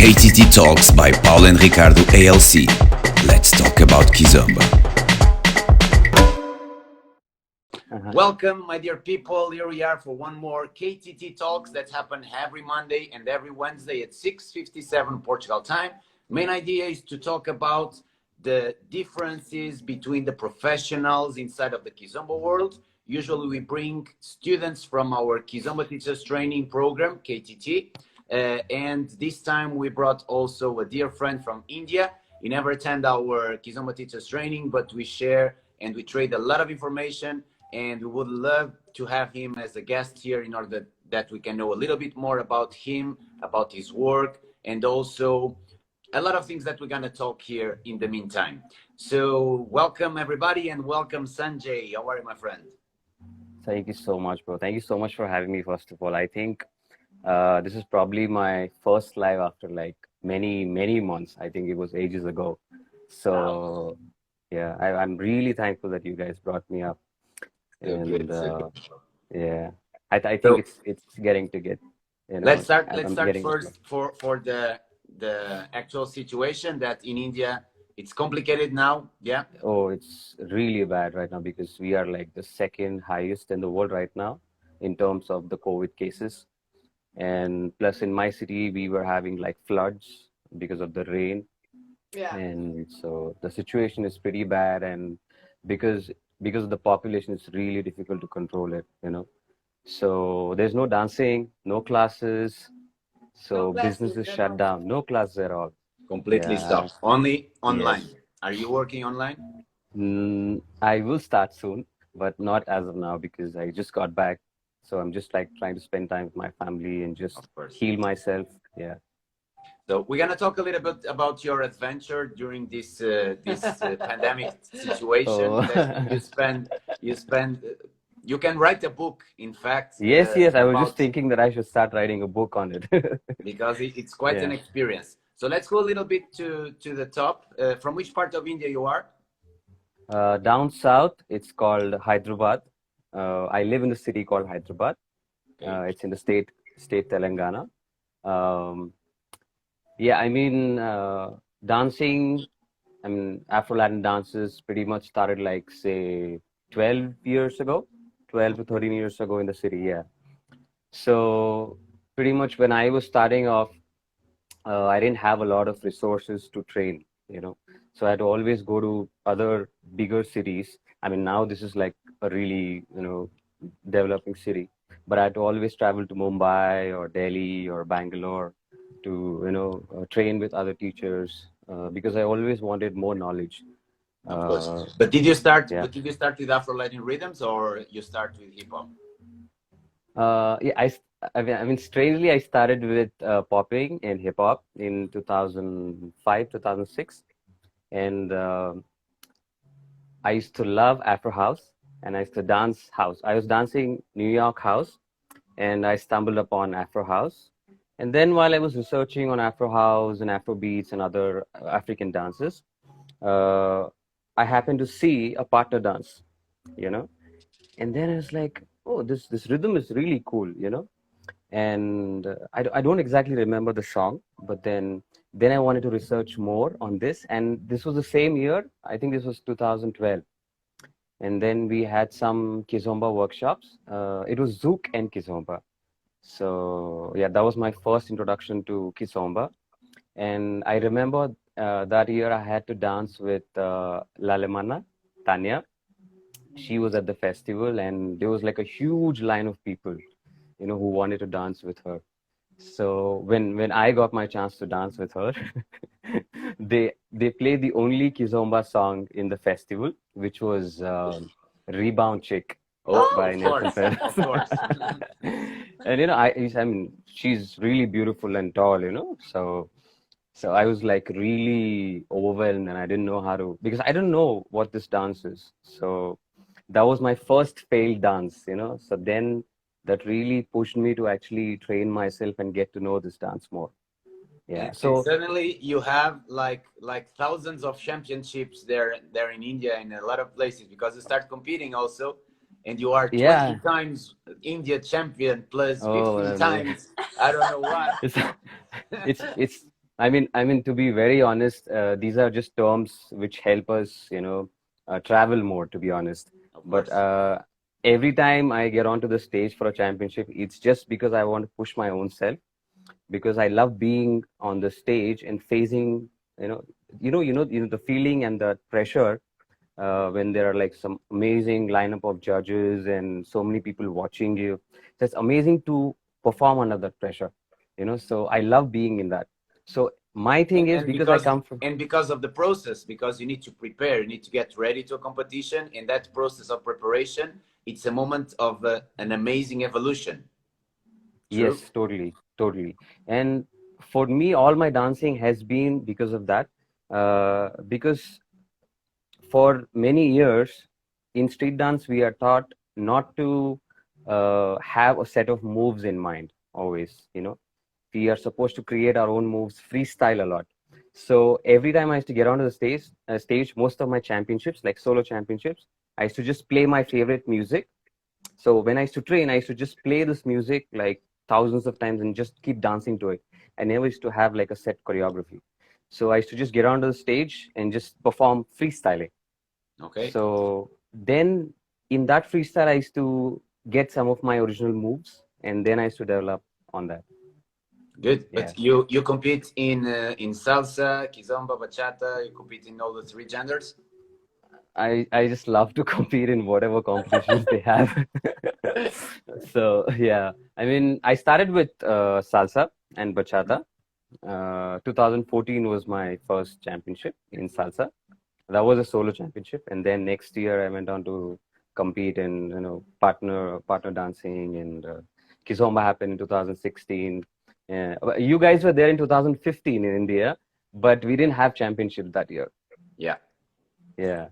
KTT Talks by Paula and Ricardo ALC. Let's talk about Kizomba. Welcome, my dear people. Here we are for one more KTT Talks that happen every Monday and every Wednesday at 6:57 Portugal time. Main idea is to talk about the differences between the professionals inside of the Kizomba world. Usually we bring students from our Kizomba Teachers Training Program, KTT. And this time we brought also a dear friend from India. He never attend our Kizomba Teachers Training, but we share and we trade a lot of information. And we would love to have him as a guest here in order that we can know a little bit more about him, about his work, and also a lot of things that we're going to talk here in the meantime. So welcome everybody, and welcome Sanjay. How are you, my friend? Thank you so much, bro. Thank you so much for having me, first of all. I think this is probably my first live after like many months. I think it was ages ago. So wow. Yeah, I'm really thankful that you guys brought me up. And yeah, I think so, it's getting to get, you know, let's start first for the actual situation that in India it's complicated now. Yeah. Oh, it's really bad right now because we are like the second highest in the world right now in terms of the COVID cases. And plus in my city, we were having like floods because of the rain. Yeah. And so the situation is pretty bad. And because of the population, it's really difficult to control it, you know. So there's no dancing, no classes. So business is shut down. No classes at all. Completely stopped. Only online. Yes. Are you working online? I will start soon, but not as of now because I just got back. So I'm just like trying to spend time with my family and just heal myself. Yeah. So we're gonna talk a little bit about your adventure during this pandemic situation. Oh. That you spend. You can write a book, in fact. Yes. I was just thinking that I should start writing a book on it because it's quite an experience. So let's go a little bit to the top. From which part of India you are? Down south. It's called Hyderabad. I live in a city called Hyderabad. Okay. It's in the state Telangana. Yeah, I mean, dancing, I mean, Afro-Latin dances pretty much started like, say, 12 to 13 years ago in the city, yeah. So pretty much when I was starting off, I didn't have a lot of resources to train, you know. So I had to always go to other bigger cities. I mean, now this is like a really, you know, developing city. But I had to always travel to Mumbai or Delhi or Bangalore to, you know, train with other teachers because I always wanted more knowledge. Of course. But did you start? Yeah. But did you start with Afro-Latin rhythms or you start with hip hop? Yeah, I mean, strangely, I started with popping and hip hop in 2005, 2006, and I used to love Afro house, and I used to dance house. I was dancing New York house, and I stumbled upon Afro house. And then while I was researching on Afro house and Afro beats and other African dances, I happened to see a partner dance, you know, and then I was like, oh, this rhythm is really cool, you know. And I don't exactly remember the song, but then I wanted to research more on this, and this was the same year. I think this was 2012, and then we had some Kizomba workshops. It was Zouk and Kizomba. So yeah, that was my first introduction to Kizomba. And I remember that year I had to dance with Lalemana, Tanya. She was at the festival and there was like a huge line of people, you know, who wanted to dance with her. So when I got my chance to dance with her, they played the only Kizomba song in the festival, which was Rebound Chick. By Nathan. Of course. And you know, I mean, she's really beautiful and tall, you know. So I was like really overwhelmed, and I didn't know how to, because I didn't know what this dance is. So that was my first failed dance, you know. So then that really pushed me to actually train myself and get to know this dance more. Yeah. And so suddenly you have like thousands of championships there in India and a lot of places because you start competing also. And you are 20 times India champion plus 15 times. I don't know what. I mean, to be very honest, these are just terms which help us, travel more, to be honest. Of But course. every time I get onto the stage for a championship, it's just because I want to push my own self, because I love being on the stage and facing, you know, the feeling and the pressure when there are like some amazing lineup of judges and so many people watching you. So it's amazing to perform under that pressure, So I love being in that. So my thing is, And because I because come from, of the process, because you need to prepare, you need to get ready to a competition. In that process of preparation, it's a moment of an amazing evolution. True. yes, totally, totally. And for me, all my dancing has been because of that. Because for many years in street dance, we are taught not to have a set of moves in mind always, we are supposed to create our own moves, freestyle a lot. So every time I used to get onto the stage, most of my championships, like solo championships, I used to just play my favorite music. So when I used to train, I used to just play this music like thousands of times and just keep dancing to it. I never used to have like a set choreography. So I used to just get onto the stage and just perform freestyling. Okay. So then in that freestyle, I used to get some of my original moves, and then I used to develop on that. Good. Yeah. But you compete in salsa, kizomba, bachata. You compete in all the three genders. I just love to compete in whatever competitions they have. So yeah, I mean, I started with salsa and bachata. 2014 was my first championship in salsa. That was a solo championship, and then next year I went on to compete in partner dancing, and Kizomba happened in 2016. But you guys were there in 2015 in India, but we didn't have championship that year. Yeah. Yeah.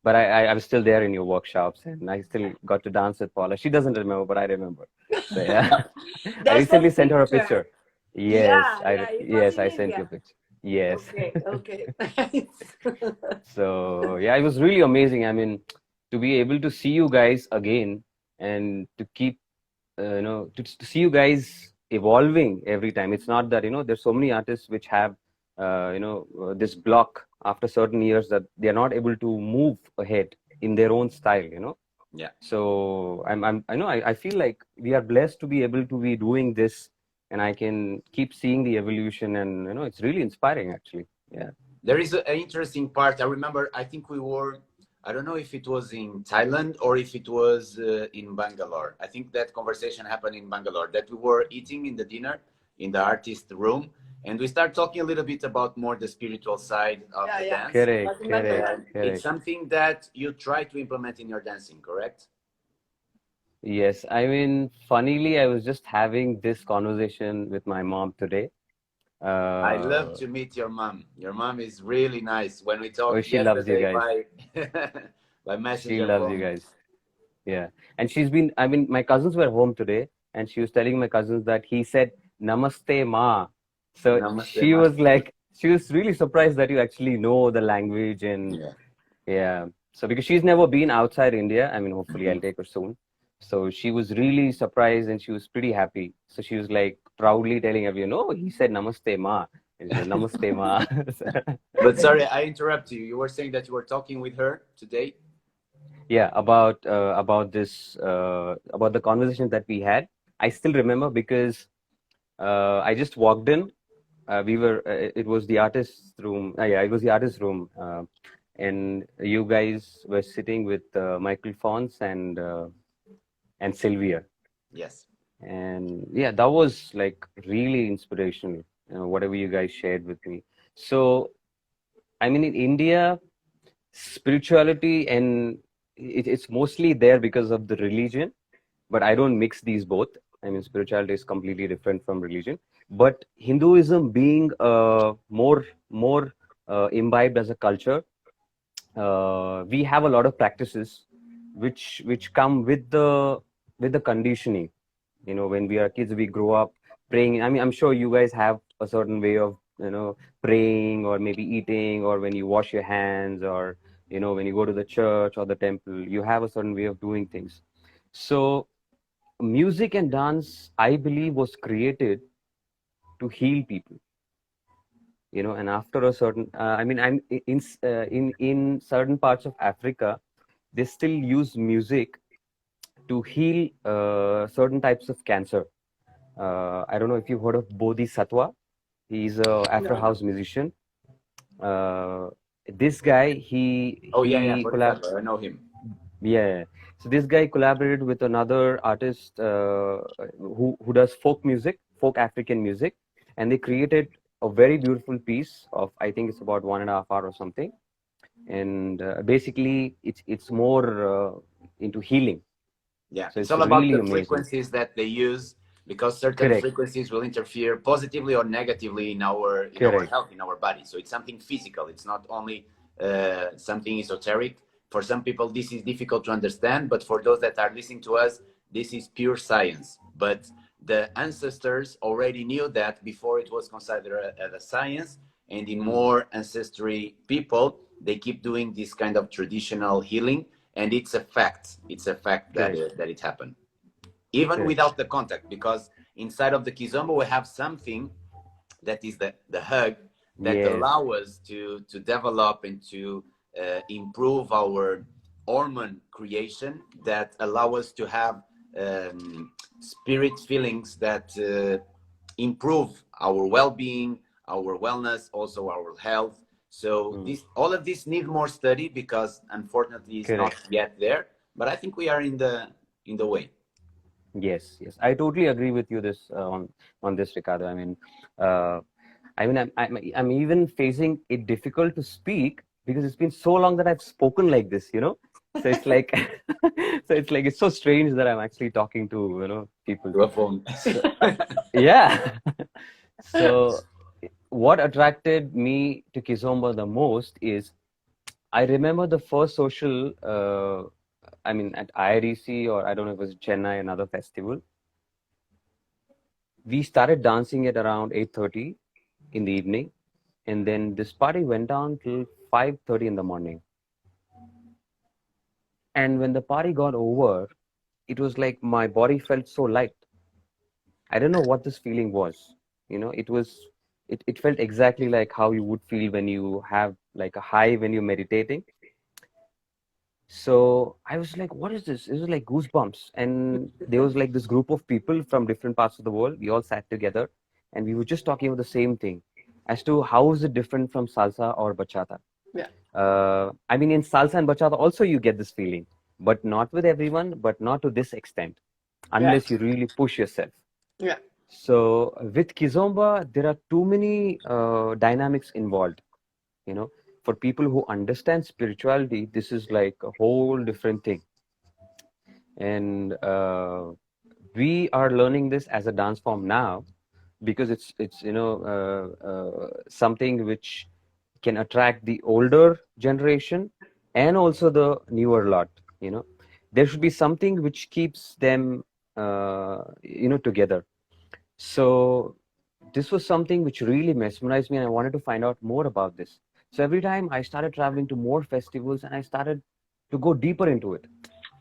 But I was still there in your workshops, and I still got to dance with Paula. She doesn't remember, but I remember. So yeah, I There's a recently sent her a picture. picture. Yes, Yeah, yeah, it was yes, in I sent you a India. picture. Yes. Okay, okay. Nice. So yeah, it was really amazing. I mean, to be able to see you guys again and to keep, to see you guys evolving every time. It's not that, there's so many artists which have, this block after certain years that they're not able to move ahead in their own style. Yeah. So I feel like we are blessed to be able to be doing this, and I can keep seeing the evolution, and, it's really inspiring actually. Yeah. There is an interesting part. I remember, I think we were, I don't know if it was in Thailand or if it was in Bangalore. I think that conversation happened in Bangalore, that we were eating in the dinner in the artist room. And we start talking a little bit about more the spiritual side of Yeah, the yeah. dance. Was Correct, in correct, Bangalore. And it's correct. something that you try to implement in your dancing, correct? Yes, I mean, funnily, I was just having this conversation with my mom today. I love Uh, to meet your mom. Your mom is really nice. When we oh, talked she loves you yesterday guys. by by She messenger loves you phone. guys. Yeah. And I mean, my cousins were home today, and she was telling my cousins that he said, Namaste, Ma. So Namaste, ma. she was really surprised that you actually know the language. And Yeah. yeah. So because she's never been outside India, I mean, hopefully I'll Mhm. take her soon. So she was really surprised and she was pretty happy. So she was like proudly telling everyone, "Oh, he said Namaste, Ma." And she said, Namaste, Ma. But sorry, I interrupt you. You were saying that you were talking with her today. Yeah, about the conversation that we had. I still remember because I just walked in. It was the artist's room. Yeah, it was the artist's room. And you guys were sitting with Michael Fons and Sylvia. Yes. And yeah, that was like really inspirational, whatever you guys shared with me. So, I mean, in India, spirituality and it's mostly there because of the religion, but I don't mix these both. I mean, spirituality is completely different from religion. But Hinduism being more imbibed as a culture, we have a lot of practices which come with the conditioning. When we are kids, we grow up praying. I mean, I'm sure you guys have a certain way of praying, or maybe eating, or when you wash your hands, or when you go to the church or the temple, you have a certain way of doing things. So music and dance, I believe, was created to heal people. you know. And after a certain, I mean, I'm in certain parts of Africa, they still use music to heal certain types of cancer. I don't know if you've heard of Bodhisattva. He's a Afro No, no. house musician. Uh, this guy, Oh yeah, yeah, he collab. Bodhisattva, I know him. Yeah. So this guy collaborated with another artist who does folk music, folk African music, and they created a very beautiful piece of, I think it's about 1.5 hours or something. And basically, it's more into healing. Yeah, So it's it's all about really the amazing. frequencies that they use, because certain Correct. frequencies will interfere positively or negatively in our Correct. health, in our body. So it's something physical. It's not only something esoteric. For some people, this is difficult to understand, but for those that are listening to us, this is pure science. But the ancestors already knew that before it was considered a science, and in more ancestry people, they keep doing this kind of traditional healing, and it's a fact. It's a fact that Correct. that it happened, even Correct. without the contact, because inside of the Kizomba we have something that is the hug that Yes. allow us to develop and to improve our hormone creation, that allow us to have spirit feelings that improve our well-being, our wellness, also our health. So Mm. this, all of this need more study, because unfortunately it's not Correct. yet there, but I think we are in the way. Yes. Yes. I totally agree with you this on this, Ricardo. Uh, I'm even facing it difficult to speak because it's been so long that I've spoken like this, you know. So it's like, so it's like it's so strange that I'm actually talking to, you know, people. To a phone. So yeah. So what attracted me to Kizomba the most is I remember the first social, I mean, at IREC, or I don't know if it was Chennai, another festival. We started dancing at around 8:30 in the evening, and then this party went on till 5:30 in the morning. And when the party got over, it was like my body felt so light. I don't know what this feeling was. You know, it felt exactly like how you would feel when you have like a high when you're meditating. So I was like, what is this? It was like goosebumps. And there was like this group of people from different parts of the world. We all sat together and we were just talking about the same thing as to how is it different from salsa or bachata. Yeah. I mean, in salsa and bachata also you get this feeling, but not with everyone, but not to this extent, Yeah. unless you really push yourself. Yeah. So with Kizomba, there are too many dynamics involved. You know, for people who understand spirituality, this is like a whole different thing. And we are learning this as a dance form now because it's you know something which can attract the older generation and also the newer lot. You know, there should be something which keeps them you know together. So this was something which really mesmerized me, and I wanted to find out more about this. So every time I started traveling to more festivals and I started to go deeper into it.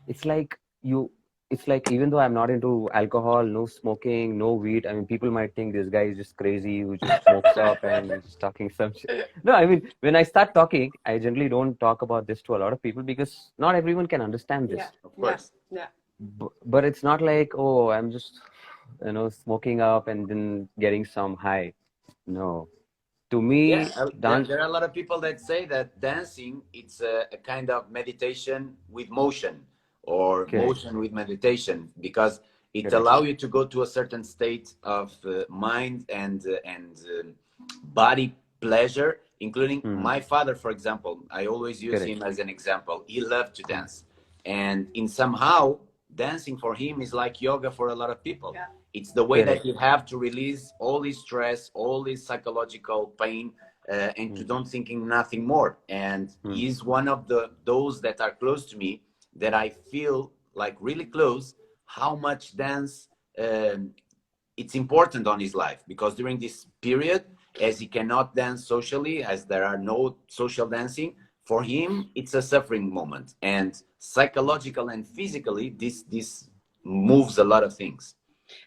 It's like you, it's like even though I'm not into alcohol, no smoking, no weed, I mean, people might think this guy is just crazy who just smokes up and is just talking some shit. No, I mean, when I start talking, I generally don't talk about this to a lot of people because not everyone can understand Yeah. this. Of Yeah. course. Yeah. But it's not like, oh, I'm just, you know, smoking up and then getting some high. No. To Yeah, me, dance, there are a lot of people that say that dancing it's a kind of meditation with motion, or correct, motion with meditation, because it correct. allows you to go to a certain state of mind and body pleasure, including Hmm, my father, for example. I always use correct, him as an example. He loved to dance, and in somehow dancing for him is like yoga for a lot of people. Yeah. It's the way that correct. you have to release all this stress, all this psychological pain, and to Hmm, don't thinking nothing more. And hmm, he's one of those that are close to me, that I feel like really close. How much dance it's important on his life, because during this period, as he cannot dance socially, as there are no social dancing for him, it's a suffering moment, and psychological and physically, this moves a lot of things.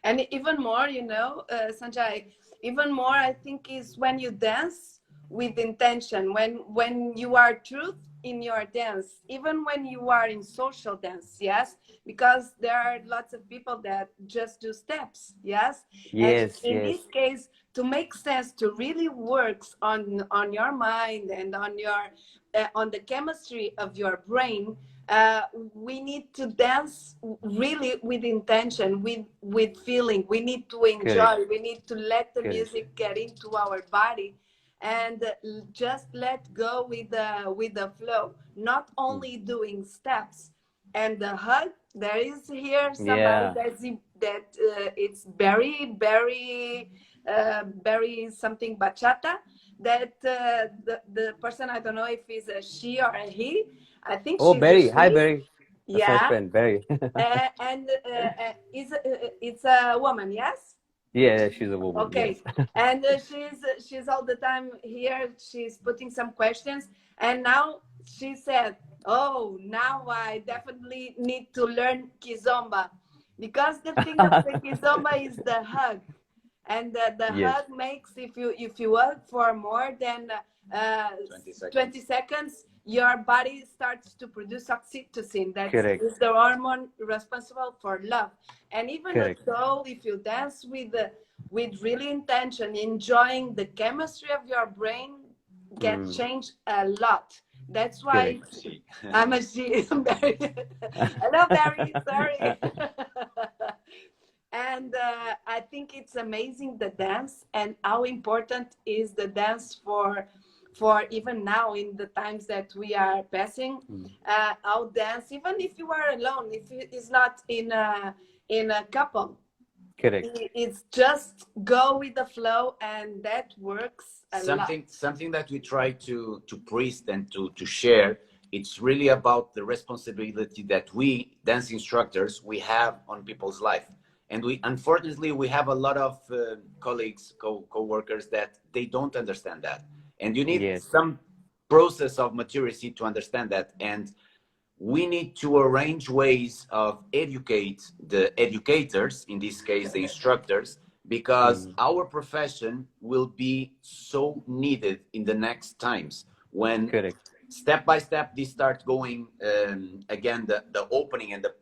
And even more, you know, Sanjay, even more, I think, is when you dance with intention, when you are truth in your dance, even when you are in social dance, yes, because there are lots of people that just do steps, yes, and Yes, in yes, this case, to make sense, to really works on your mind and on your on the chemistry of your brain, we need to dance really with intention, with feeling. We need to correct, enjoy. We need to let the correct. music get into our body, and just let go with the flow. Not Mm. only doing steps and the hug. There is here somebody Yeah. that it's very something bachata. That the person, I don't know if it's a she or a he. I think Oh, she's a Barry. Hi, she. Barry. That's my Yeah, friend, Barry. and it's a woman. Yes. Yeah, she's a woman. Yes. Okay, and she's all the time here. She's putting some questions, and now she said, "Oh, now I definitely need to learn Kizomba, because the thing of the Kizomba is the hug, and the Yes, hug makes, if you hug for more than uh, 20 seconds, your body starts to produce oxytocin. That correct, is the hormone responsible for love. And even correct. though if you dance with really intention, enjoying the chemistry of your brain, get Mm, changed a lot. That's why correct. I'm a G. Hello, Barry. Sorry. And I think it's amazing, the dance, and how important is the dance for even now in the times that we are passing. Mm, How dance, even if you are alone, if it's not in a couple, correct. it's just go with the flow, and that works a lot. Something that we try to priest and to share, it's really about the responsibility that we dance instructors we have on people's life. And we, unfortunately, we have a lot of colleagues, co-workers, that they don't understand that, and you need Yes, some process of maturity to understand that. And we need to arrange ways of educate the educators, in this case the instructors, because mm, our profession will be so needed in the next times when correct, step by step this starts going, again, the opening and the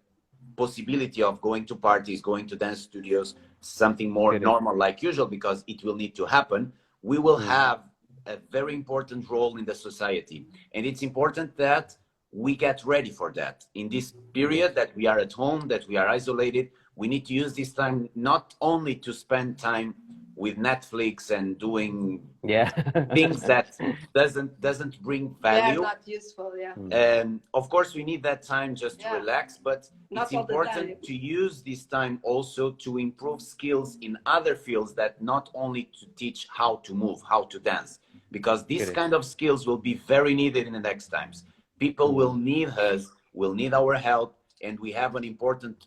possibility of going to parties, going to dance studios, something more correct. normal like usual, because it will need to happen. We will Mm, have a very important role in the society, and it's important that we get ready for that. In this yes, period that we are at home, that we are isolated, we need to use this time not only to spend time with Netflix and doing yeah. things that doesn't bring Yeah, value. not useful. Yeah, Mm, Of course, we need that time just to yeah, relax, but it's not all the time. important to use this time also to improve skills in other fields, that not only to teach how to move, how to dance, because these correct. kind of skills will be very needed in the next times. People will Mm, need us, will need our help, and we have an important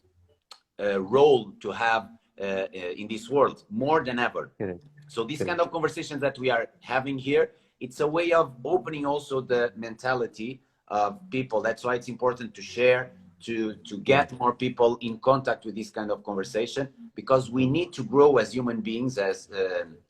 role to have in this world more than ever. correct, So this kind correct. of conversations that we are having here, it's a way of opening also the mentality of people. That's why it's important to share, to Yes. get more people in contact with this kind of conversation, because we Mm, need to grow as human beings, as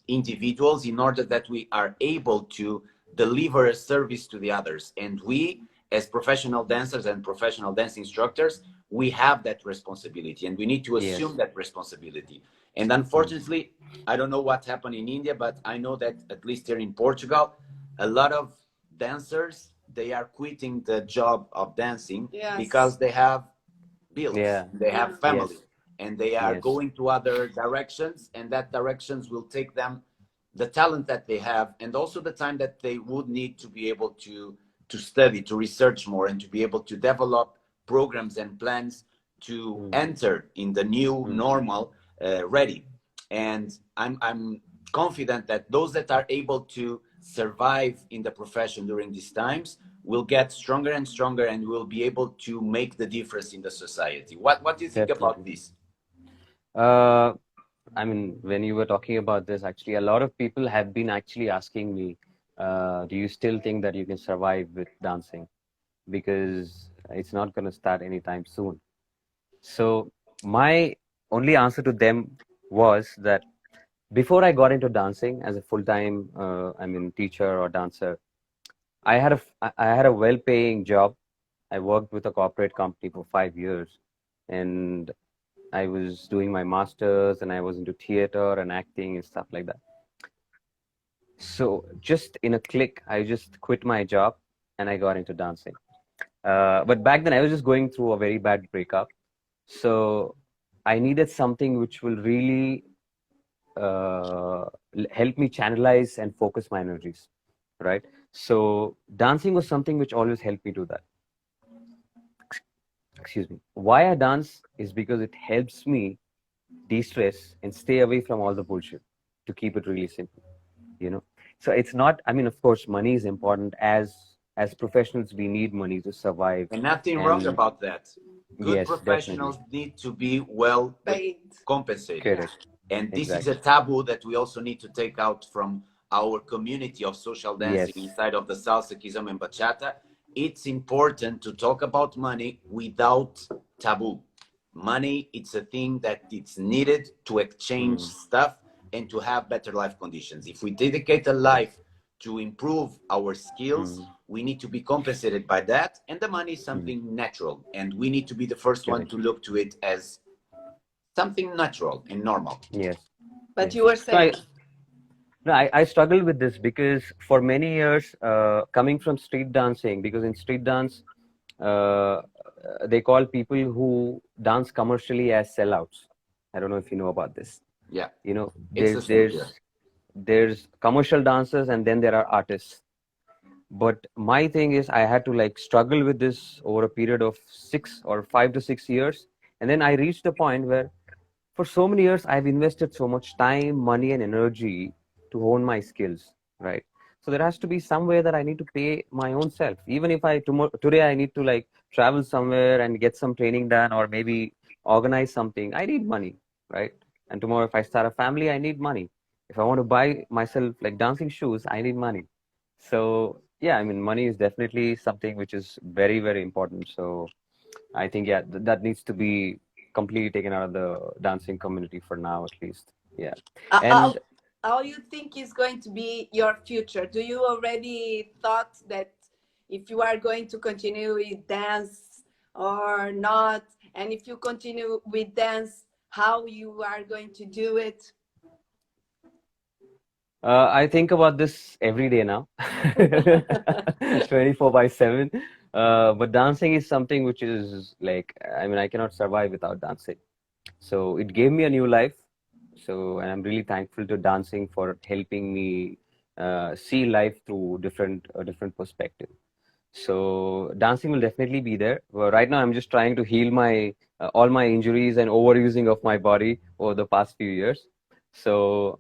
individuals, in order that we are able to deliver a service to the others. And we, as professional dancers and professional dance instructors, we have that responsibility, and we need to assume yes. that responsibility. And Mm, unfortunately, I don't know what happened in India, but I know that at least here in Portugal, a lot of dancers, they are quitting the job of dancing Yes. because they have bills, yeah. they Yeah. have family, Yes. and they are Yes. going to other directions, and that directions will take them the talent that they have, and also the time that they would need to be able to study, to research more, and to be able to develop programs and plans to Mm, enter in the new mm, normal ready. And I'm confident that those that are able to survive in the profession during these times will get stronger and stronger, and will be able to make the difference in the society. What do you think about definitely. this? Uh, I mean, when you were talking about this, actually, a lot of people have been actually asking me, do you still think that you can survive with dancing? Because it's not going to start anytime soon. So my only answer to them was that before I got into dancing as a full-time, teacher or dancer, I had a well-paying job. I worked with a corporate company for 5 years, and I was doing my masters, and I was into theater and acting and stuff like that. So just in a click, I just quit my job and I got into dancing. But back then, I was just going through a very bad breakup. So I needed something which will really help me channelize and focus my energies, right? So dancing was something which always helped me do that. Excuse me. Why I dance is because it helps me de-stress and stay away from all the bullshit, to keep it really simple, you know. So it's not, I mean, of course, money is important. As professionals, we need money to survive. And nothing wrong about that. Good Yes, professionals definitely. need to be well Paid. compensated. Correct. And this is Exactly. a taboo that we also need to take out from our community of social dancing Yes. inside of the salsa, kizomba, and bachata. It's important to talk about money without taboo. Money, it's a thing that it's needed to exchange stuff and to have better life conditions. If we dedicate a life to improve our skills, we need to be compensated by that. And the money is something natural. And we need to be the first one Correct. to look to it as something natural and normal. Yes. But Yes. you were saying, No, I struggled with this because for many years, coming from street dancing, because in street dance, they call people who dance commercially as sellouts. I don't know if you know about this. Yeah, You know, it's the same here. there's commercial dancers and then there are artists. But my thing is, I had to like struggle with this over a period of 5 to 6 years, and then I reached a point where, for so many years, I've invested so much time, money, and energy to hone my skills, right? So there has to be some way that I need to pay my own self. Even if today I need to like travel somewhere and get some training done, or maybe organize something, I need money, right? And tomorrow, if I start a family, I need money. If I want to buy myself like dancing shoes, I need money. So yeah, I mean, money is definitely something which is very, very important. So I think, yeah, that needs to be completely taken out of the dancing community for now, at least. Yeah. how, And how you think is going to be your future? Do you already thought that if you are going to continue with dance or not? And if you continue with dance, how you are going to do it? I think about this every day now, 24/7. But dancing is something which is like, I mean, I cannot survive without dancing. So it gave me a new life. So, and I'm really thankful to dancing for helping me see life through different perspective. So dancing will definitely be there. Well, right now, I'm just trying to heal my all my injuries and overusing of my body over the past few years. So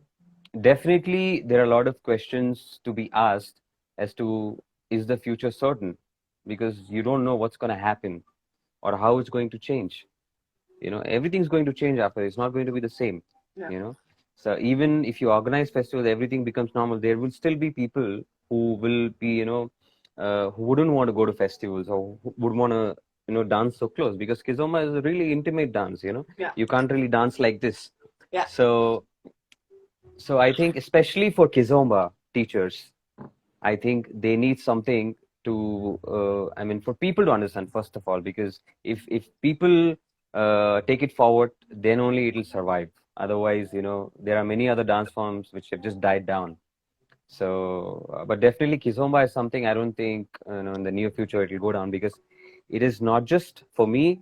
definitely, there are a lot of questions to be asked as to, is the future certain? Because you don't know what's going to happen or how it's going to change. You know, everything's going to change after. It's not going to be the same. Yeah. You know, so even if you organize festivals, everything becomes normal. There will still be people who will be, who wouldn't want to go to festivals or who would want to, dance so close, because Kizomba is a really intimate dance. Yeah. You can't really dance like this. Yeah. So I think, especially for Kizomba teachers, I think they need something to, for people to understand, first of all, because if people take it forward, then only it will survive. Otherwise, there are many other dance forms which have just died down. So, but definitely Kizomba is something I don't think, in the near future it will go down, because it is not just for me.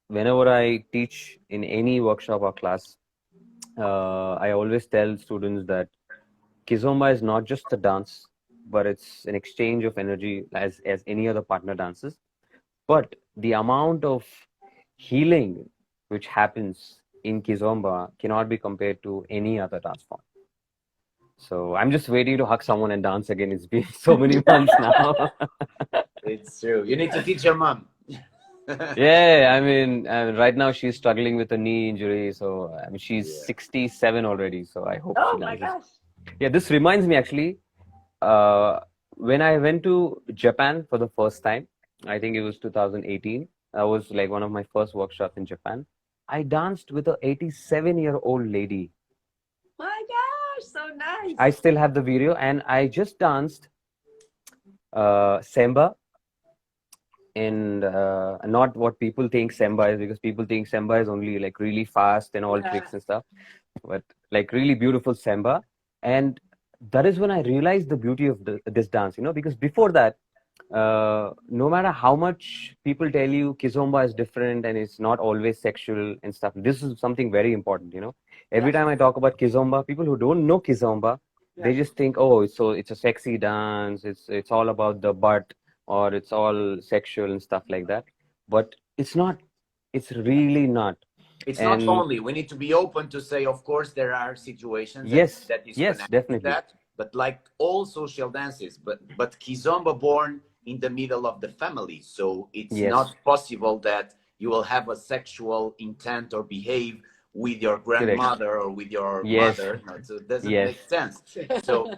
Whenever I teach in any workshop or class, I always tell students that Kizomba is not just a dance, but it's an exchange of energy as any other partner dances. But the amount of healing which happens in Kizomba cannot be compared to any other dance form. So I'm just waiting to hug someone and dance again. It's been so many months now. It's true. You need to teach your mom. Yeah, right now she's struggling with a knee injury. So, she's 67 already. So I hope Oh she my dances. gosh. Yeah, this reminds me actually, when I went to Japan for the first time, I think it was 2018. That was like one of my first workshops in Japan. I danced with a 87-year-old lady. My so nice. I still have the video, and I just danced Samba, and not what people think Samba is, because people think Samba is only like really fast and all tricks and stuff, but like really beautiful Samba. And that is when I realized the beauty of this dance, you know, because before that, no matter how much people tell you Kizomba is different and it's not always sexual and stuff, this is something very important, you know. Every time I talk about Kizomba, people who don't know Kizomba, they just think, oh, it's a sexy dance, it's all about the butt, or it's all sexual and stuff like that. But it's not. It's really not. It's And not only. We need to be open to say, of course, there are situations yes, that is yes, connected definitely. to that. But like all social dances, but Kizomba born in the middle of the family, so it's not possible that you will have a sexual intent or behave with your grandmother or with your mother. No, so it doesn't make sense. So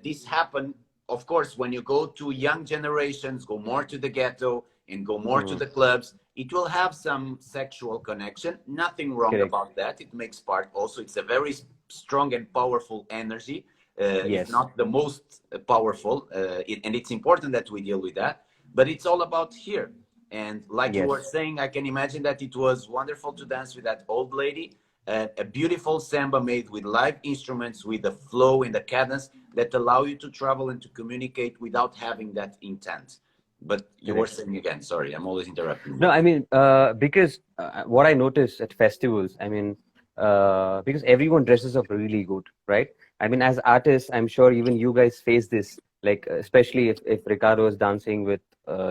this happened, of course, when you go to young generations, go more to the ghetto and go more to the clubs, it will have some sexual connection. Nothing wrong about that. It makes part also. It's a very strong and powerful energy. If not the most powerful, and it's important that we deal with that, but it's all about here. And like you were saying, I can imagine that it was wonderful to dance with that old lady, a beautiful samba made with live instruments, with the flow and the cadence that allow you to travel and to communicate without having that intent. But you were saying again, sorry, I'm always interrupting you. No, I mean, because what I notice at festivals, I mean, because everyone dresses up really good, right? I mean, as artists, I'm sure even you guys face this, like, especially if Ricardo is dancing with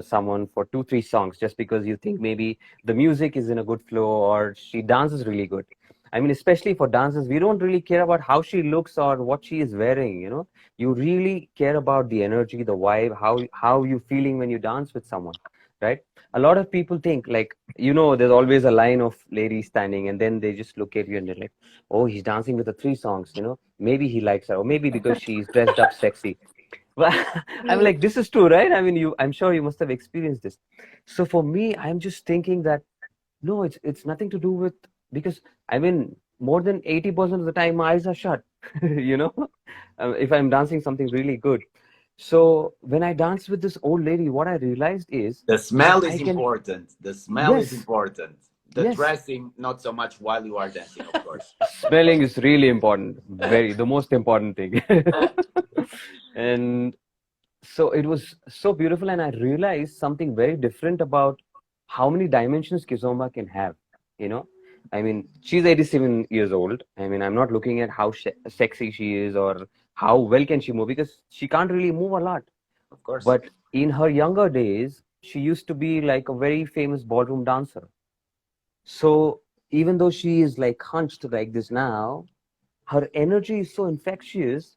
someone for 2-3 songs, just because you think maybe the music is in a good flow or she dances really good. I mean, especially for dancers, we don't really care about how she looks or what she is wearing, you know. You really care about the energy, the vibe, how you feeling when you dance with someone, right? A lot of people think, like, you know, there's always a line of ladies standing, and then they just look at you and they're like, oh, he's dancing with the 3 songs, you know, maybe he likes her, or maybe because she's dressed up sexy. Well, I'm like, this is true, right? I mean, I'm sure you must have experienced this. So for me, I'm just thinking that no, it's nothing to do with, because I mean, more than 80% of the time my eyes are shut, you know, if I'm dancing something really good. So when I danced with this old lady, what I realized is the smell is important. The smell is important. The Yes. dressing, not so much while you are dancing, of course. Smelling is really important. The most important thing. And so it was so beautiful, and I realized something very different about how many dimensions Kizomba can have, you know. I mean, she's 87 years old. I mean, I'm not looking at how sexy she is or how well can she move, because she can't really move a lot. Of course. But in her younger days, she used to be like a very famous ballroom dancer. So even though she is like hunched like this now, her energy is so infectious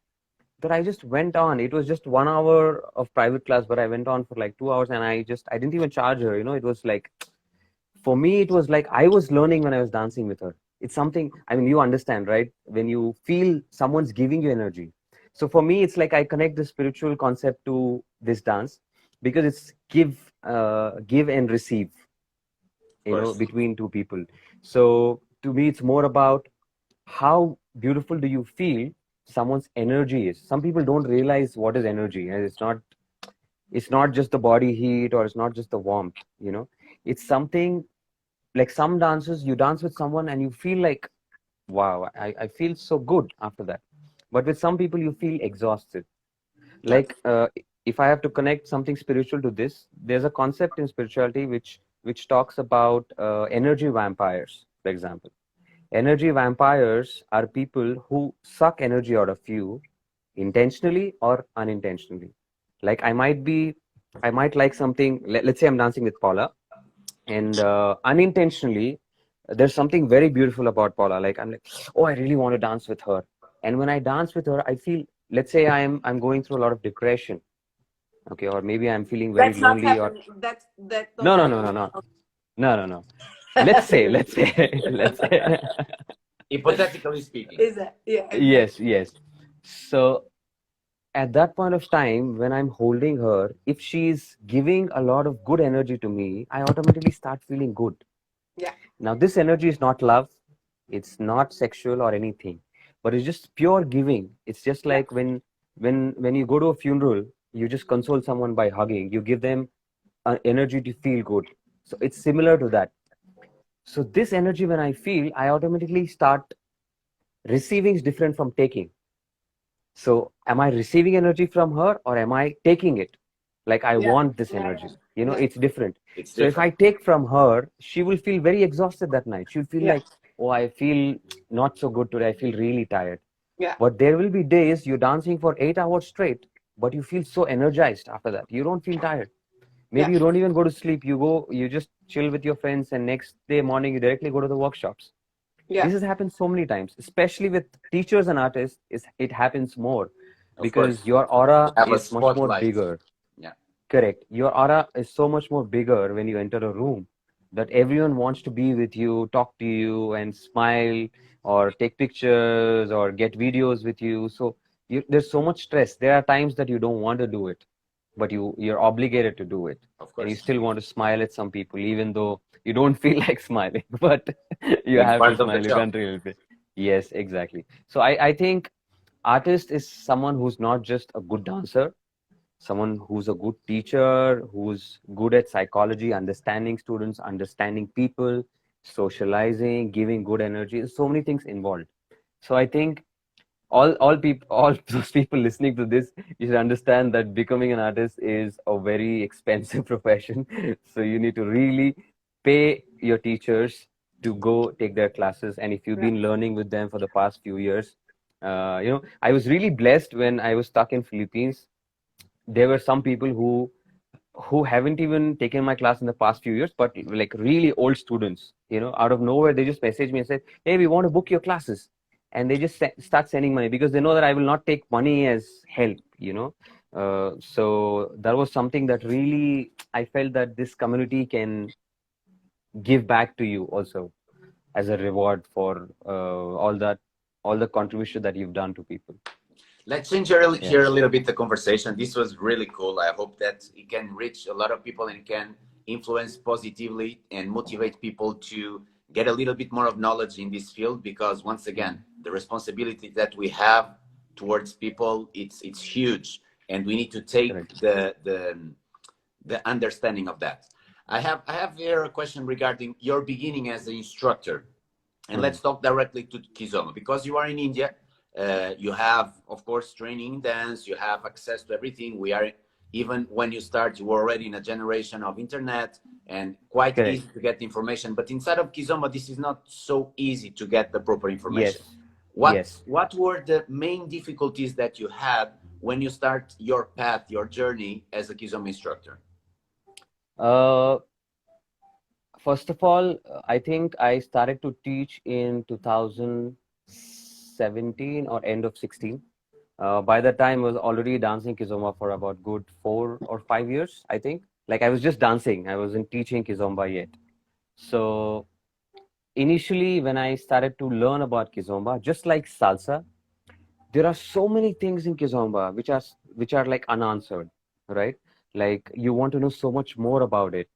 that I just went on. It was just 1 hour of private class, but I went on for like 2 hours, and I didn't even charge her, you know. It was like, for me, it was like I was learning when I was dancing with her. It's something, I mean, you understand, right? When you feel someone's giving you energy. So for me, it's like I connect the spiritual concept to this dance, because it's give and receive, you know, between two people. So to me, it's more about how beautiful do you feel someone's energy is. Some people don't realize what is energy, and it's not just the body heat, or it's not just the warmth, you know. It's something like some dances, you dance with someone and you feel like, wow, I feel so good after that. But with some people, you feel exhausted. Like, if I have to connect something spiritual to this, there's a concept in spirituality which talks about energy vampires, for example. Energy vampires are people who suck energy out of you intentionally or unintentionally. Like, I might like something, let's say I'm dancing with Paula, and unintentionally, there's something very beautiful about Paula. Like, I'm like, oh, I really want to dance with her. And when I dance with her, I feel, let's say I'm going through a lot of depression, okay, or maybe I'm feeling very That's not lonely, or happening. That no. Let's say, let's say. Hypothetically speaking. Is it? Yeah. Yes. So at that point of time, when I'm holding her, if she's giving a lot of good energy to me, I automatically start feeling good. Yeah. Now, this energy is not love, it's not sexual or anything, but it's just pure giving. It's just like when you go to a funeral, you just console someone by hugging. You give them energy to feel good. So it's similar to that. So this energy, when I feel, I automatically start receiving is different from taking. So am I receiving energy from her or am I taking it? Like I want this energy. You know, it's different. It's So if I take from her, she will feel very exhausted that night. She'll feel like, oh, I feel not so good today. I feel really tired. But there will be days you're dancing for 8 hours straight, but you feel so energized after that. You don't feel tired. Maybe you don't even go to sleep. You just chill with your friends, and next day morning you directly go to the workshops. This has happened so many times, especially with teachers and artists. It happens more because your aura is much more bigger. Correct. Your aura is so much more bigger when you enter a room that everyone wants to be with you, talk to you, and smile or take pictures or get videos with you. So there's so much stress. There are times that you don't want to do it, but you're obligated to do it. And you still want to smile at some people, even though you don't feel like smiling, but you have to smile. You can't really feel. Yes, exactly. So I think artist is someone who's not just a good dancer, someone who's a good teacher, who's good at psychology, understanding students, understanding people, socializing, giving good energy. There's so many things involved. So I think all those people listening to this, you should understand that becoming an artist is a very expensive profession. So you need to really pay your teachers to go take their classes. And if you've been learning with them for the past few years, you know, I was really blessed when I was stuck in Philippines. There were some people who haven't even taken my class in the past few years, but like really old students, you know, out of nowhere, they just messaged me and said, hey, we want to book your classes. And they just start sending money because they know that I will not take money as help, you know. So that was something that really, I felt that this community can give back to you also as a reward for all the contribution that you've done to people. Let's change here a little bit the conversation. This was really cool. I hope that it can reach a lot of people and can influence positively and motivate people to get a little bit more of knowledge in this field, because once again, the responsibility that we have towards people, it's huge, and we need to take the understanding of that. I have here a question regarding your beginning as an instructor, and let's talk directly to Kizomba, because you are in India. You have, of course, training in dance, you have access to everything. We are, even when you start, you were already in a generation of internet and quite easy to get information. But inside of Kizomba, this is not so easy to get the proper information. What were the main difficulties that you had when you start your path, your journey as a Kizomba instructor? First of all, I think I started to teach in 2017 or end of 16. By that time, I was already dancing Kizomba for about good 4 or 5 years, I think. Like I was just dancing. I wasn't teaching Kizomba yet. So initially, when I started to learn about Kizomba, just like salsa, there are so many things in Kizomba which are like unanswered, right? Like you want to know so much more about it.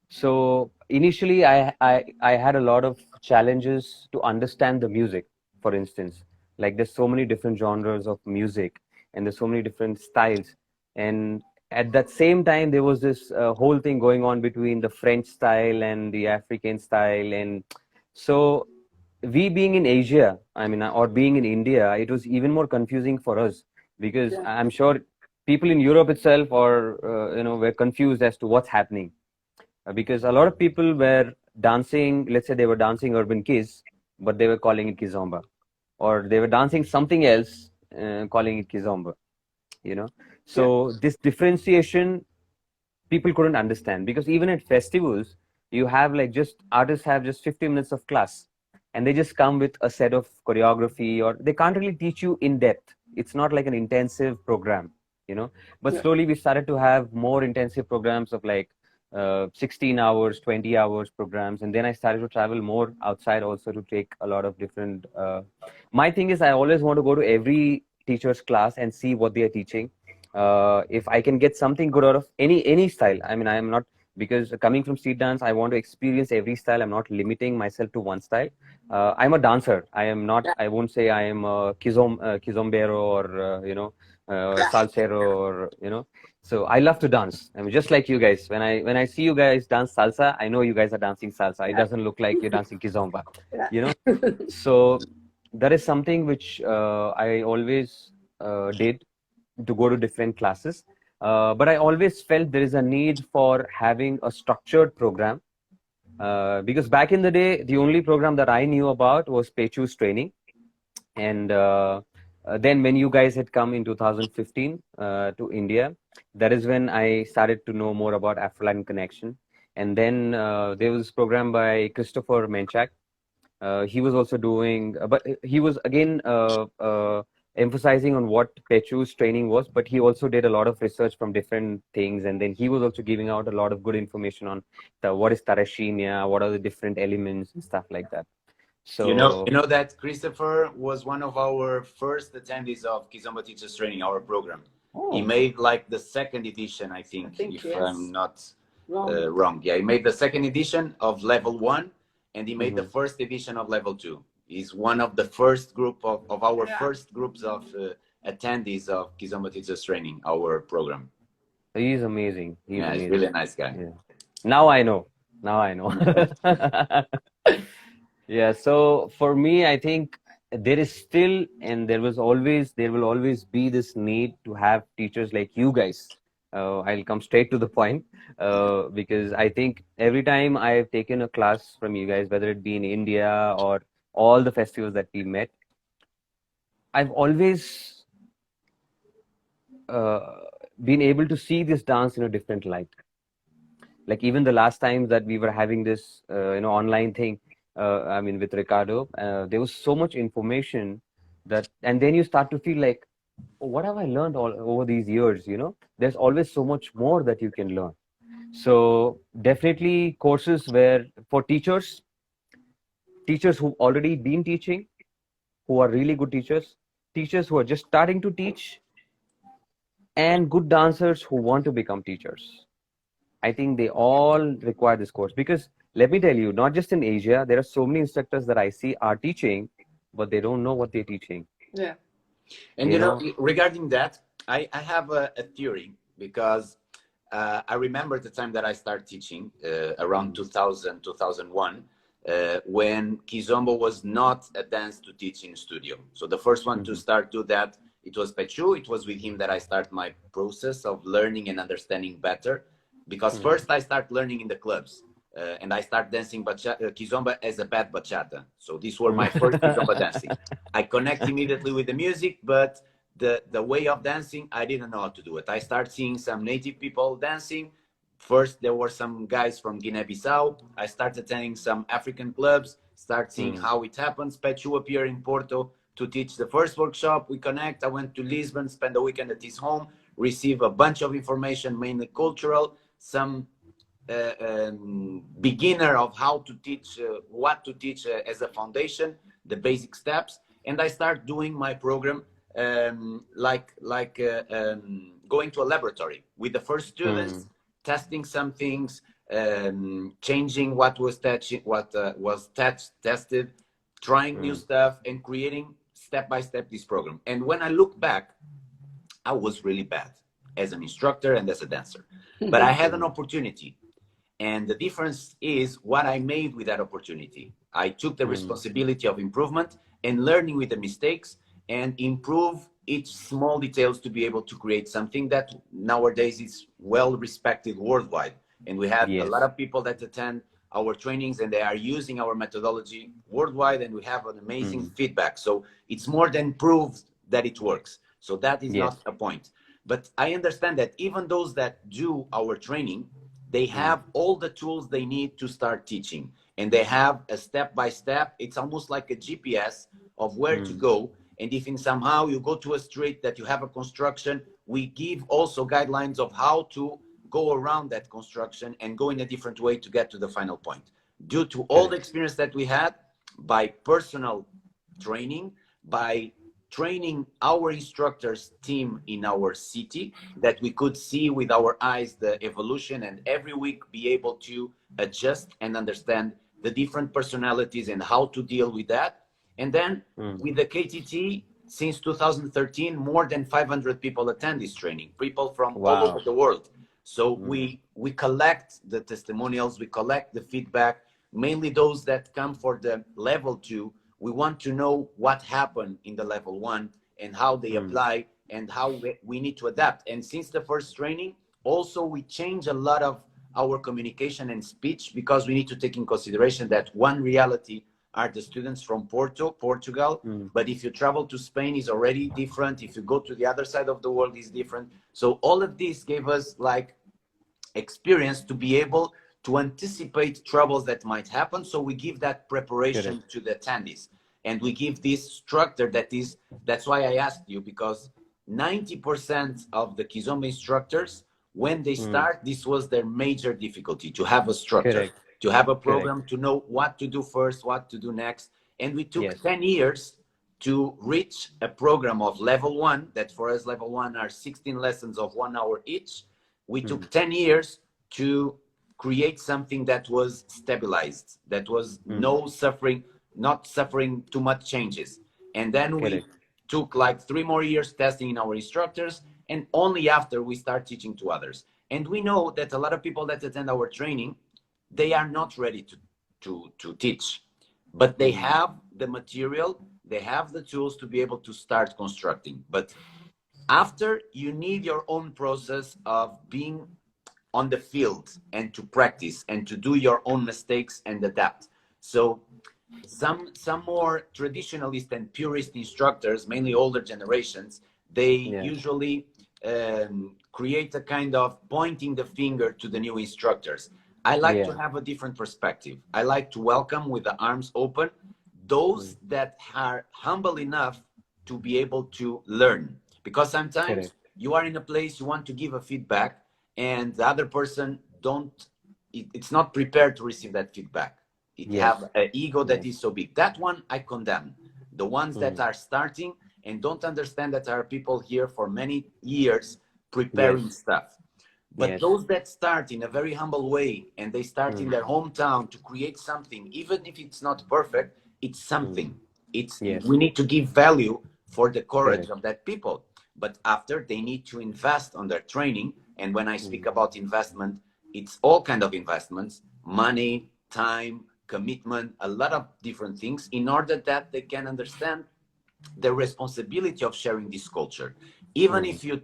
So initially, I had a lot of challenges to understand the music. For instance, like there's so many different genres of music, and there's so many different styles. And at that same time, there was this whole thing going on between the French style and the African style. And so we being in Asia, I mean, or being in India, it was even more confusing for us, because I'm sure people in Europe itself or were confused as to what's happening. Because a lot of people were dancing, let's say they were dancing urban kiz, but they were calling it Kizomba, or they were dancing something else, calling it Kizomba, you know. So this differentiation, people couldn't understand, because even at festivals, you have like artists have just 50 minutes of class, and they just come with a set of choreography, or they can't really teach you in depth. It's not like an intensive program, you know. But slowly we started to have more intensive programs of like 16 hours, 20 hours programs. And then I started to travel more outside also to take a lot of different my thing is I always want to go to every teacher's class and see what they are teaching. If I can get something good out of any style, I mean, I am not because coming from street dance, I want to experience every style. I'm not limiting myself to one style. I'm a dancer. I am not. I won't say I am a kizombero or salsero or So I love to dance. I mean, just like you guys. When I see you guys dance salsa, I know you guys are dancing salsa. It doesn't look like you're dancing kizomba. So that is something which I always did, to go to different classes. But I always felt there is a need for having a structured program, because back in the day, the only program that I knew about was Pechu's training. And then when you guys had come in 2015 to India, that is when I started to know more about Afro-Latin Connection. And then there was a program by Christopher Menchak. He was also doing, but he was again emphasizing on what Pechu's training was, but he also did a lot of research from different things. And then he was also giving out a lot of good information on what is Tarashinia, what are the different elements and stuff like that. So you know that Christopher was one of our first attendees of Kizomba Teachers Training, our program. He made like the second edition, I think if yes. I'm not wrong. Yeah, he made the second edition of level 1, and he made the first edition of level 2. He's one of the first group of our first groups of attendees of Kizomba Teachers Training, our program. He's amazing. He's amazing. He's really a nice guy. Yeah. Now I know. Yeah. So for me, I think there is still, and there will always be this need to have teachers like you guys. I'll come straight to the point, because I think every time I've taken a class from you guys, whether it be in India or all the festivals that we met, I've always been able to see this dance in a different light. Like even the last time that we were having this online thing, I mean with Ricardo, there was so much information and then you start to feel like, oh, what have I learned all over these years? There's always so much more that you can learn. So definitely courses where for teachers who've already been teaching, who are really good teachers who are just starting to teach, and good dancers who want to become teachers. I think they all require this course, because let me tell you, not just in Asia, there are so many instructors that I see are teaching, but they don't know what they're teaching. Yeah. And regarding that, I have a theory, because I remember the time that I started teaching around 2000, 2001, when Kizomba was not a dance to teach in studio. So the first one to start do that, it was Pechu. It was with him that I start my process of learning and understanding better. Because first I start learning in the clubs, and I start dancing Kizomba as a bad bachata. So these were my first Kizomba dancing. I connect immediately with the music, but the way of dancing, I didn't know how to do it. I start seeing some native people dancing. First, there were some guys from Guinea-Bissau. I started attending some African clubs, start seeing how it happens. Pechu appeared in Porto to teach the first workshop. We connect. I went to Lisbon, spend a weekend at his home, receive a bunch of information, mainly cultural, some beginner of how to teach, what to teach as a foundation, the basic steps. And I start doing my program like going to a laboratory with the first students, testing some things, changing what was tested, trying new stuff, and creating step-by-step this program. And when I look back, I was really bad as an instructor and as a dancer. But I had an opportunity. And the difference is what I made with that opportunity. I took the responsibility of improvement and learning with the mistakes and improve each small details to be able to create something that nowadays is well respected worldwide. And we have a lot of people that attend our trainings and they are using our methodology worldwide, and we have an amazing feedback. So it's more than proof that it works. So that is not a point. But I understand that even those that do our training, they have all the tools they need to start teaching. And they have a step-by-step, it's almost like a GPS of where to go. And if in somehow you go to a street that you have a construction, we give also guidelines of how to go around that construction and go in a different way to get to the final point. Due to all the experience that we had, by personal training, by training our instructors team in our city, that we could see with our eyes the evolution, and every week be able to adjust and understand the different personalities and how to deal with that. And then with the KTT, since 2013, more than 500 people attend this training, people from all over the world. So we collect the testimonials, we collect the feedback, mainly those that come for the level 2. We want to know what happened in the level 1 and how they apply and how we need to adapt. And since the first training, also we change a lot of our communication and speech, because we need to take in consideration that one reality are the students from Portugal. But if you travel to Spain, is already different. If you go to the other side of the world, is different. So all of this gave us like experience to be able to anticipate troubles that might happen. So we give that preparation to the attendees, and we give this structure that's why I asked you, because 90% of the Kizomba instructors, when they start, this was their major difficulty, to have a structure, to have a program, to know what to do first, what to do next. And we took 10 years to reach a program of level 1, that for us level 1 are 16 lessons of 1 hour each. We took 10 years to create something that was stabilized, that was no suffering, not suffering too much changes. And then we took like 3 more years testing in our instructors, and only after we start teaching to others. And we know that a lot of people that attend our training, they are not ready to teach, but they have the material, they have the tools to be able to start constructing. But after, you need your own process of being on the field and to practice and to do your own mistakes and adapt. So some more traditionalist and purist instructors, mainly older generations, they usually create a kind of pointing the finger to the new instructors. I like to have a different perspective. I like to welcome with the arms open those that are humble enough to be able to learn. Because sometimes you are in a place, you want to give a feedback, and the other person it's not prepared to receive that feedback. It have an ego that is so big. That one I condemn. The ones that are starting and don't understand that there are people here for many years preparing stuff. But those that start in a very humble way, and they start in their hometown to create something, even if it's not perfect, it's something. We need to give value for the courage of that people. But after, they need to invest on their training. And when I speak about investment, it's all kind of investments: money, time, commitment, a lot of different things, in order that they can understand the responsibility of sharing this culture. Even if you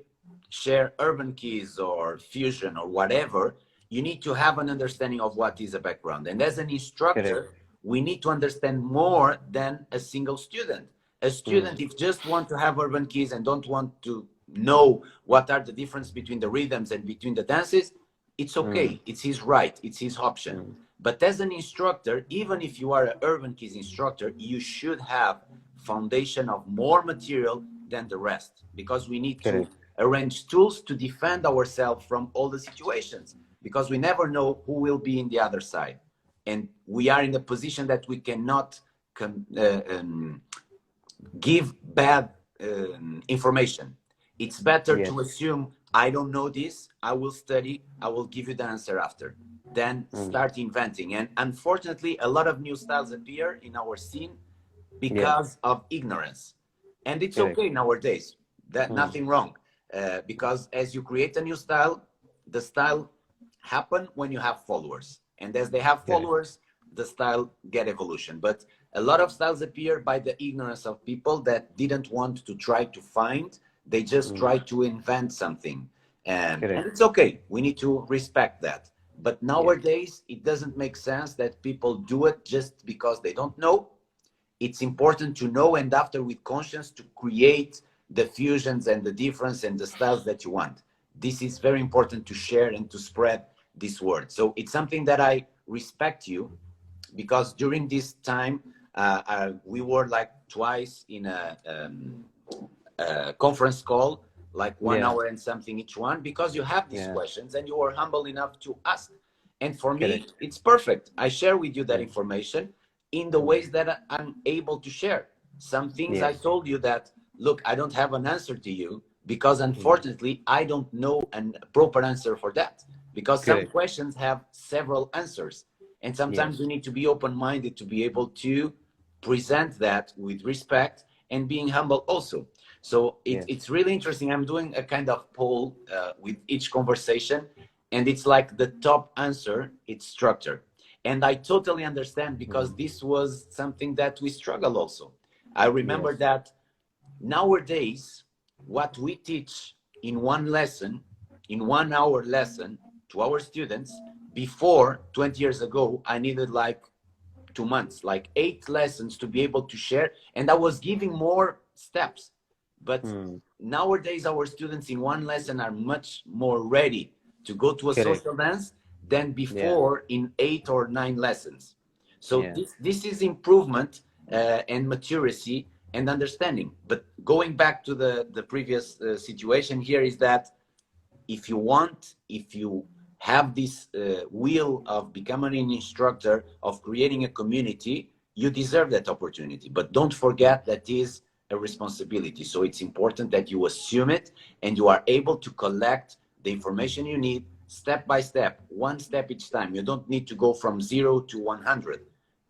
share urban keys or fusion or whatever, you need to have an understanding of what is a background. And as an instructor, we need to understand more than a single student. A student, if just want to have urban keys and don't want to know what are the difference between the rhythms and between the dances, it's okay. It's his right. It's his option. But as an instructor, even if you are an urban keys instructor, you should have foundation of more material than the rest, because we need to arrange tools to defend ourselves from all the situations, because we never know who will be in the other side. And we are in the position that we cannot give bad information. It's better to assume, I don't know this, I will study, I will give you the answer after, then start inventing. And unfortunately, a lot of new styles appear in our scene because of ignorance. And it's okay nowadays, that nothing wrong. Because as you create a new style, the style happen when you have followers. And as they have followers, the style get evolution. But a lot of styles appear by the ignorance of people that didn't want to try to find. They just try to invent something. And it's okay. We need to respect that. But nowadays, it doesn't make sense that people do it just because they don't know. It's important to know, and after, with conscience, to create the fusions and the difference and the styles that you want. This is very important to share and to spread this word. So it's something that I respect you, because during this time, we were like twice in a conference call, like 1 hour and something each one, because you have these questions and you were humble enough to ask. And for me, it's perfect. I share with you that information in the ways that I'm able to share. Some things I told you that, look, I don't have an answer to you because unfortunately I don't know a proper answer for that, because some questions have several answers, and sometimes we need to be open-minded to be able to present that with respect and being humble also. So it's really interesting. I'm doing a kind of poll with each conversation, and it's like the top answer, it's structure. And I totally understand, because this was something that we struggle also. I remember that nowadays, what we teach in one lesson, in 1 hour lesson to our students, before 20 years ago, I needed like 2 months, like 8 lessons to be able to share. And I was giving more steps. But nowadays, our students in one lesson are much more ready to go to a social dance than before in 8 or 9 lessons. So this is improvement and maturity and understanding. But going back to the previous situation here is that if you have this will of becoming an instructor, of creating a community, you deserve that opportunity. But don't forget that is a responsibility. So it's important that you assume it and you are able to collect the information you need step by step, one step each time. You don't need to go from 0 to 100.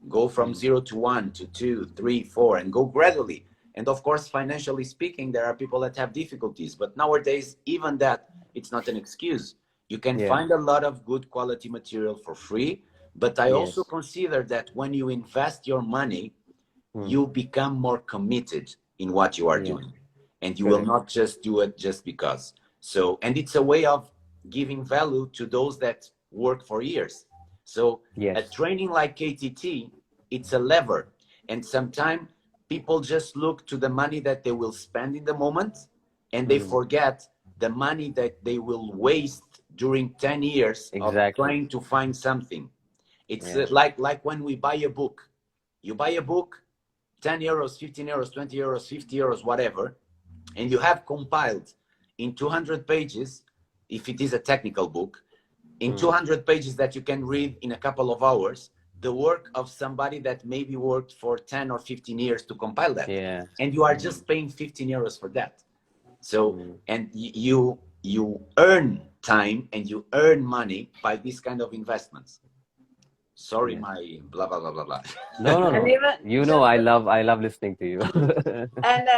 Go from 0 to 1 to 2, 3, 4, and go gradually. And of course, financially speaking, there are people that have difficulties. But nowadays, even that, it's not an excuse. You can find a lot of good quality material for free. But I also consider that when you invest your money, you become more committed in what you are doing. And you will not just do it just because. So, and it's a way of giving value to those that work for years. So a training like KTT, it's a lever. And sometimes people just look to the money that they will spend in the moment, and they forget the money that they will waste during 10 years of trying to find something. It's like when we buy a book. You buy a book, 10 euros, 15 euros, 20 euros, 50 euros, whatever, and you have compiled in 200 pages, if it is a technical book, in 200 pages that you can read in a couple of hours, the work of somebody that maybe worked for 10 or 15 years to compile that. And you are just paying 15 euros for that. So, and you earn time and you earn money by this kind of investments. Sorry, my blah, blah, blah, blah, blah. No. You know, I love listening to you. And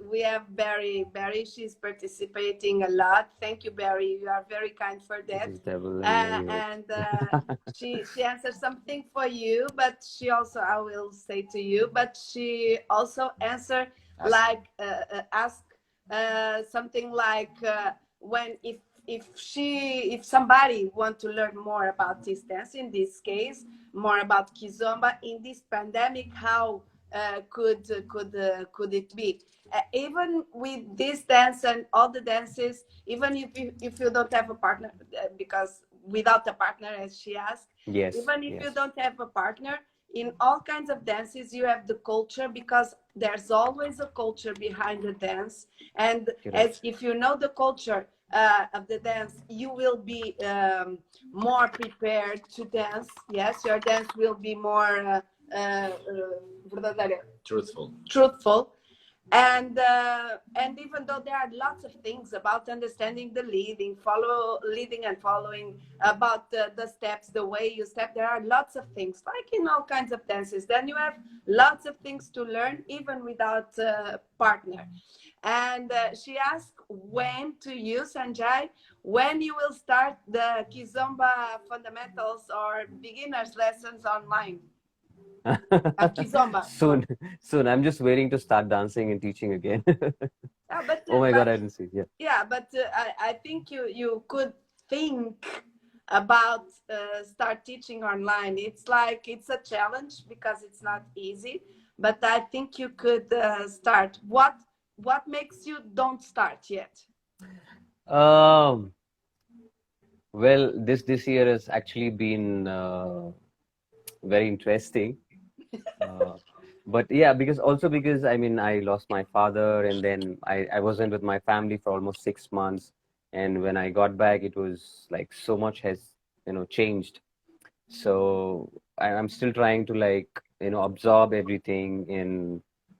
we have Barry. Barry, she's participating a lot. Thank you, Barry. You are very kind for that. And she answered something for you, but she also, I will say to you, but she also answered like, ask something like when if somebody want to learn more about this dance, in this case, more about Kizomba in this pandemic, how could it be? Even with this dance and all the dances, even if you don't have a partner, because without a partner, as she asked, even if you don't have a partner, in all kinds of dances, you have the culture, because there's always a culture behind the dance. And as if you know the culture of the dance, you will be more prepared to dance. Yes, your dance will be more truthful. And even though there are lots of things about understanding the leading and following, about the steps, the way you step, there are lots of things, like in all kinds of dances. Then you have lots of things to learn, even without a partner. And she asked when to use, Sanjay, when you will start the Kizomba fundamentals or beginners lessons online. Kizomba. Soon. I'm just waiting to start dancing and teaching again. Oh my God, I didn't see. Yeah, but I think you could think about start teaching online. It's like, it's a challenge because it's not easy, but I think you could start. What makes you don't start yet? Well, this year has actually been very interesting. But yeah, because I mean, I lost my father, and then I wasn't with my family for almost 6 months. And when I got back, it was like so much has, changed. So I'm still trying to, like, absorb everything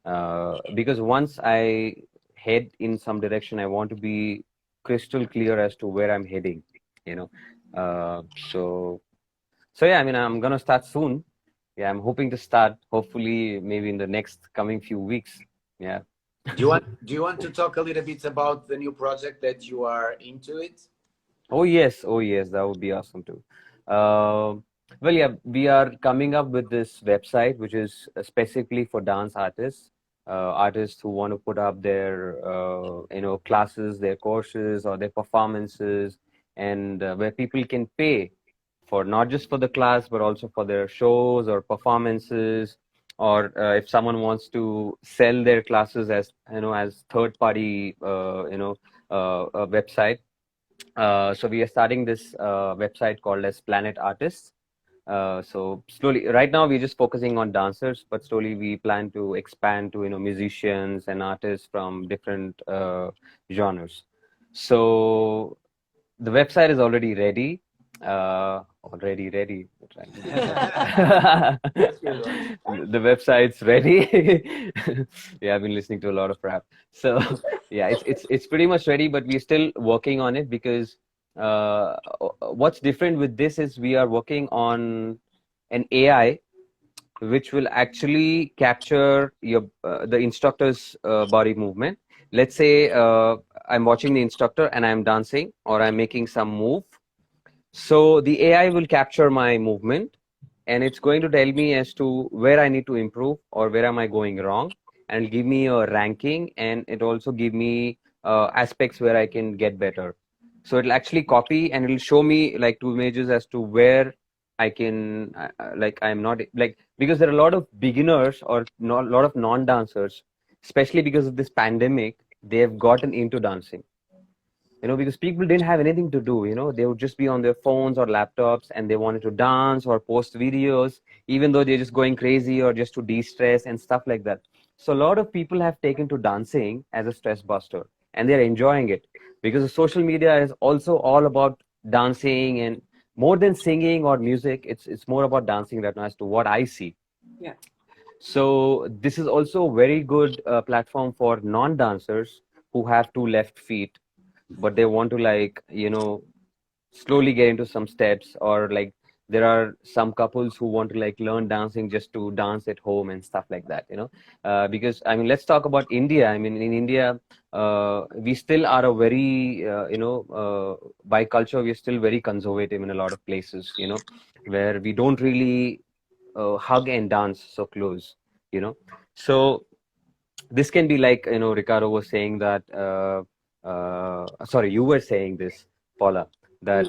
Because once I head in some direction, I want to be crystal clear as to where I'm heading, you know. So yeah, I mean, I'm gonna start soon. Yeah, I'm hoping to start hopefully maybe in the next coming few weeks. Yeah. Do you want to talk a little bit about the new project that you are into it? Oh yes, that would be awesome too. Well, yeah, we are coming up with this website which is specifically for dance artists, artists who want to put up their classes, their courses, or their performances, and where people can pay for not just for the class but also for their shows or performances, or if someone wants to sell their classes as as third party website. So we are starting this website called as Planet Artists. So slowly, right now we're just focusing on dancers, but slowly we plan to expand to musicians and artists from different genres. So the website is already ready. Already ready. The website's ready. Yeah, I've been listening to a lot of rap. So yeah, it's pretty much ready, but we're still working on it because what's different with this is we are working on an AI which will actually capture your the instructor's body movement. Let's say I'm watching the instructor and I'm dancing or I'm making some move. So the AI will capture my movement and it's going to tell me as to where I need to improve or where am I going wrong, and it'll give me a ranking, and it also give me aspects where I can get better. So it'll actually copy and it'll show me like two images as to where I can like I'm not like, because there are a lot of beginners or not a lot of non-dancers, especially because of this pandemic, they have gotten into dancing, because people didn't have anything to do. They would just be on their phones or laptops and they wanted to dance or post videos, even though they're just going crazy or just to de-stress and stuff like that. So a lot of people have taken to dancing as a stress buster and they're enjoying it, because the social media is also all about dancing, and more than singing or music, it's more about dancing right now as to what I see. Yeah. So this is also a very good platform for non-dancers who have two left feet, but they want to slowly get into some steps, or like there are some couples who want to like learn dancing just to dance at home and stuff like that. Because I mean, let's talk about India. I mean, in India, we still are a very by culture we're still very conservative in a lot of places, where we don't really hug and dance so close. So this can be like, Ricardo was saying that sorry, you were saying this, Paula, that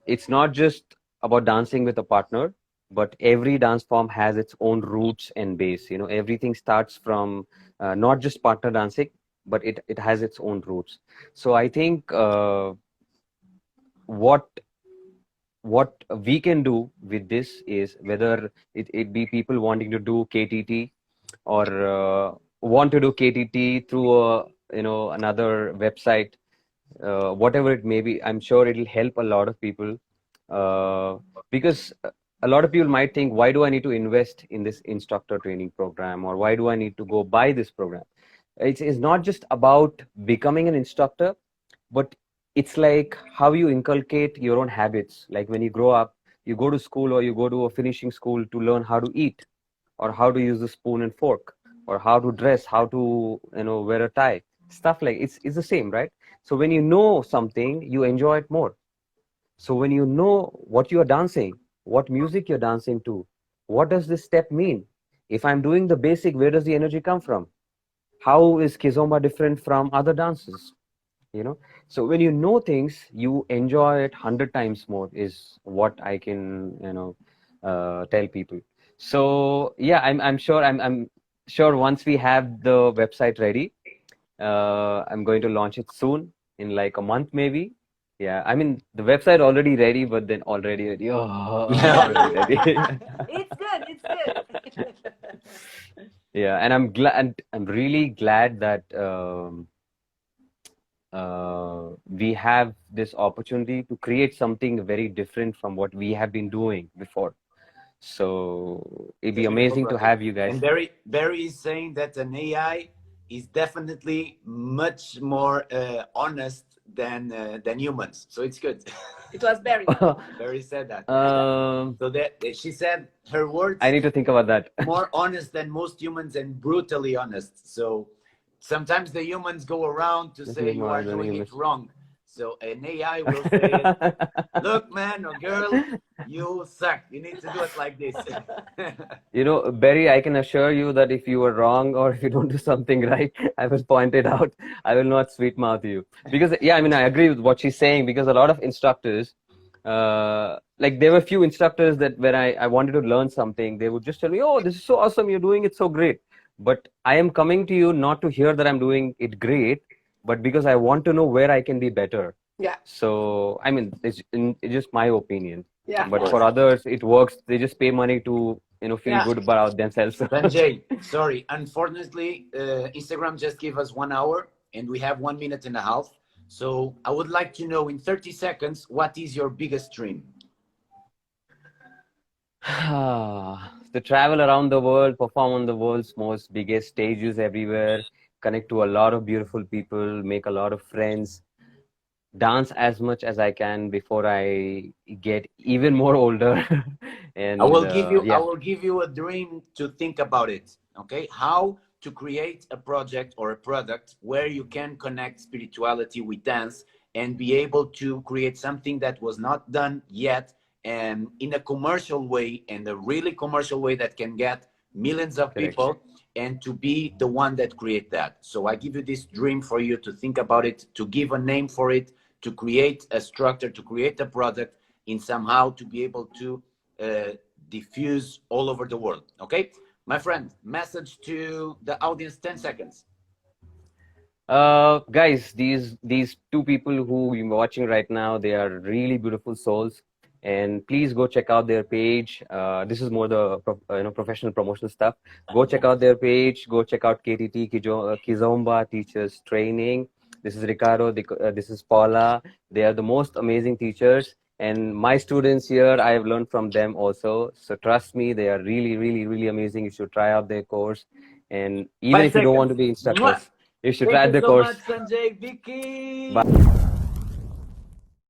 it's not just about dancing with a partner, but every dance form has its own roots and base. Everything starts from not just partner dancing, but it has its own roots. So I think what we can do with this is, whether it be people wanting to do KTT or want to do KTT through another website, whatever it may be, I'm sure it'll help a lot of people, because a lot of people might think, why do I need to invest in this instructor training program, or why do I need to go buy this program? It's not just about becoming an instructor, but it's like how you inculcate your own habits. Like when you grow up, you go to school or you go to a finishing school to learn how to eat, or how to use the spoon and fork, or how to dress, how to wear a tie, stuff like it's the same, right? So when you know something, you enjoy it more. So when you know what you are dancing, what music you're dancing to, what does this step mean? If I'm doing the basic, where does the energy come from? How is Kizomba different from other dances? So when you know things, you enjoy it 100 times more, is what I can tell people. So yeah, I'm sure once we have the website ready, I'm going to launch it soon, in like a month maybe. Yeah, I mean the website already ready, but then already ready. Oh, already ready. It's good. It's good. Yeah, and I'm really glad that we have this opportunity to create something very different from what we have been doing before. So it'd be Beautiful, amazing to brother. have you guys. And Barry is saying that an AI is definitely much more honest than humans. So it's good. It was Barry. Barry said that. Um, So that she said her words I need to think about that. more honest than most humans and brutally honest. So sometimes the humans go around to say you are doing it wrong. So an AI will say, look, man or girl, you suck. You need to do it like this. You know, Barry, I can assure you that if you are wrong or if you don't do something right, I will point it out. I will not sweet mouth you. Because, yeah, I mean, I agree with what she's saying, because a lot of instructors, like there were few instructors that when I wanted to learn something, they would just tell me, oh, this is so awesome. You're doing it so great. But I am coming to you not to hear that I'm doing it great, but because I want to know where I can be better. Yeah. So, I mean, it's just my opinion. Yeah. But for others, it works. They just pay money to, you know, feel good about themselves. Sanjay, sorry. Unfortunately, Instagram just gave us 1 hour and we have 1 minute and a half. So I would like to know in 30 seconds, what is your biggest dream? To travel around the world, perform on the world's most biggest stages everywhere, connect to a lot of beautiful people, make a lot of friends, dance as much as I can before I get even more older. And I will give you a dream to think about it. Okay, how to create a project or a product where you can connect spirituality with dance and be able to create something that was not done yet, and in a commercial way, and a really commercial way that can get millions of people, and to be the one that create that. So I give you this dream for you to think about it, to give a name for it, to create a structure, to create a product, in somehow to be able to diffuse all over the world. Okay, my friend, message to the audience, 10 seconds. Guys, these two people who you're watching right now, they are really beautiful souls. And please go check out their page. This is more the professional promotional stuff. Go check out their page. Go check out KTT, Kizomba Teachers Training. This is Ricardo. This is Paula. They are the most amazing teachers. And my students here, I have learned from them also. So trust me, they are really, really, really amazing. You should try out their course. And even if you don't want to be instructors, you should try the course. Thank you so much, Sanjay, Vicky. Bye.